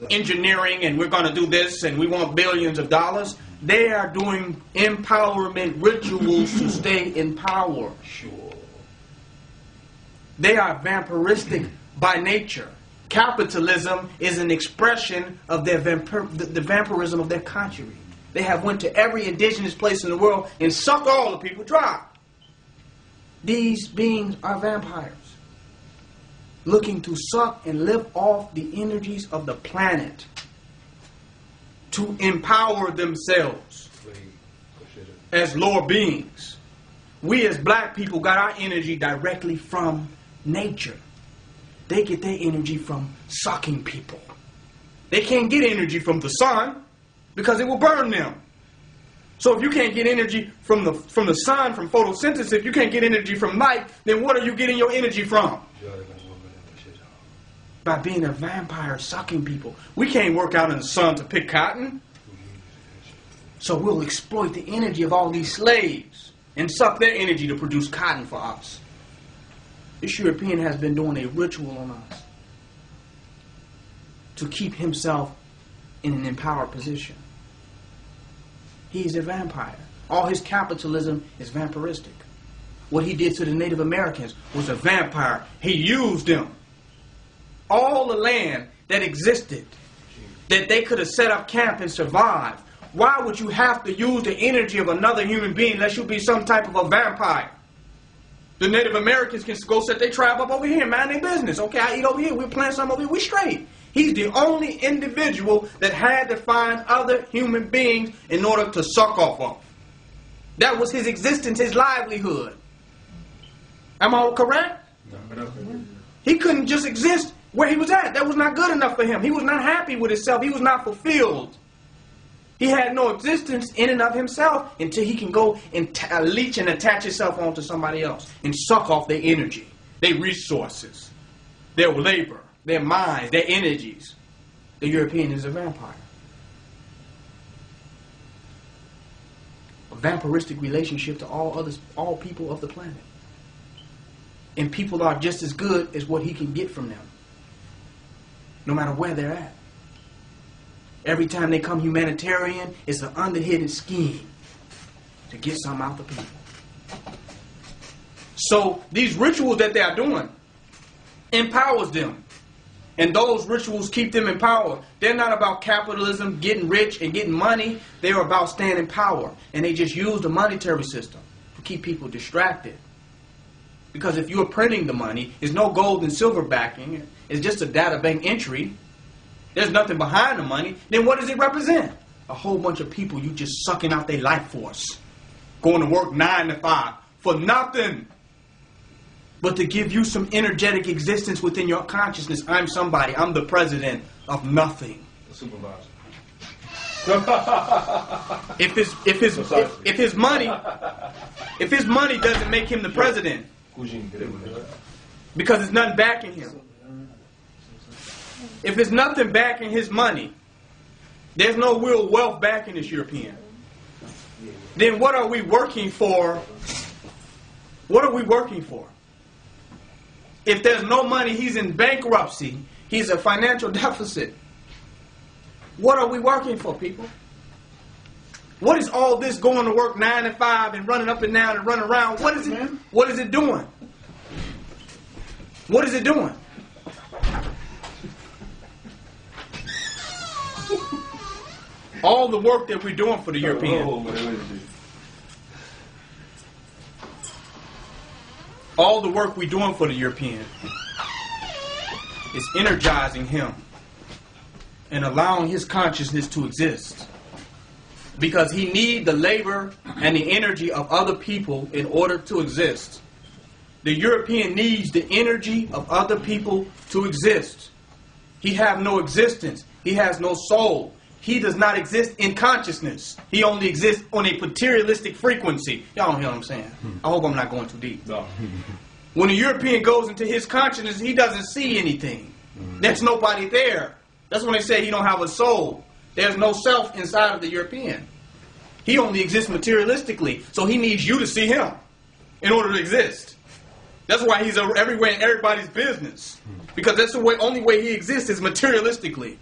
engineering and we're going to do this and we want billions of dollars. They are doing empowerment rituals to stay in power. Sure. They are vampiristic by nature. Capitalism is an expression of their the vampirism of their country. They have went to every indigenous place in the world and sucked all the people dry. These beings are vampires, looking to suck and live off the energies of the planet to empower themselves as lower beings. We as black people got our energy directly from nature. They get their energy from sucking people. They can't get energy from the sun because it will burn them. So if you can't get energy from the sun, from photosynthesis, if you can't get energy from light, then what are you getting your energy from? By being a vampire sucking people. We can't work out in the sun to pick cotton. So we'll exploit the energy of all these slaves and suck their energy to produce cotton for us. This European has been doing a ritual on us to keep himself in an empowered position. He's a vampire. All his capitalism is vampiristic. What he did to the Native Americans was a vampire. He used them. All the land that existed, that they could have set up camp and survived. Why would you have to use the energy of another human being unless you be some type of a vampire? The Native Americans can go set their tribe up over here and mind their business. Okay, I eat over here. We're playing something over here. We straight. He's the only individual that had to find other human beings in order to suck off of. That was his existence, his livelihood. Am I correct? No. He couldn't just exist where he was at. That was not good enough for him. He was not happy with himself. He was not fulfilled. He had no existence in and of himself until he can go and leech and attach himself onto somebody else and suck off their energy, their resources, their labor, their minds, their energies. The European is a vampire. A vampiristic relationship to all people of the planet. And people are just as good as what he can get from them, no matter where they're at. Every time they come humanitarian, it's an underhidden scheme to get something out of people. So these rituals that they are doing empowers them. And those rituals keep them in power. They're not about capitalism, getting rich and getting money. They're about staying in power. And they just use the monetary system to keep people distracted. Because if you're printing the money, there's no gold and silver backing. It's just a data bank entry. There's nothing behind the money. Then what does it represent? A whole bunch of people you just sucking out their life force. Going to work 9 to 5 for nothing. But to give you some energetic existence within your consciousness. I'm somebody. I'm the president of nothing. The supervisor. If his money doesn't make him the president, because there's nothing backing him. If there's nothing backing his money, there's no real wealth backing this European. Then what are we working for? What are we working for? If there's no money, he's in bankruptcy. He's a financial deficit. What are we working for, people? What is all this going to work 9 to 5 and running up and down and running around? What is it? What is it doing? What is it doing? All the work that we're doing for the European. All the work we're doing for the European is energizing him and allowing his consciousness to exist. Because he needs the labor and the energy of other people in order to exist. The European needs the energy of other people to exist. He has no existence. He has no soul. He does not exist in consciousness. He only exists on a materialistic frequency. Y'all don't hear what I'm saying? I hope I'm not going too deep. No. When a European goes into his consciousness, he doesn't see anything. There's nobody there. That's when they say he don't have a soul. There's no self inside of the European. He only exists materialistically. So he needs you to see him in order to exist. That's why he's everywhere in everybody's business. Because that's the only way he exists is materialistically.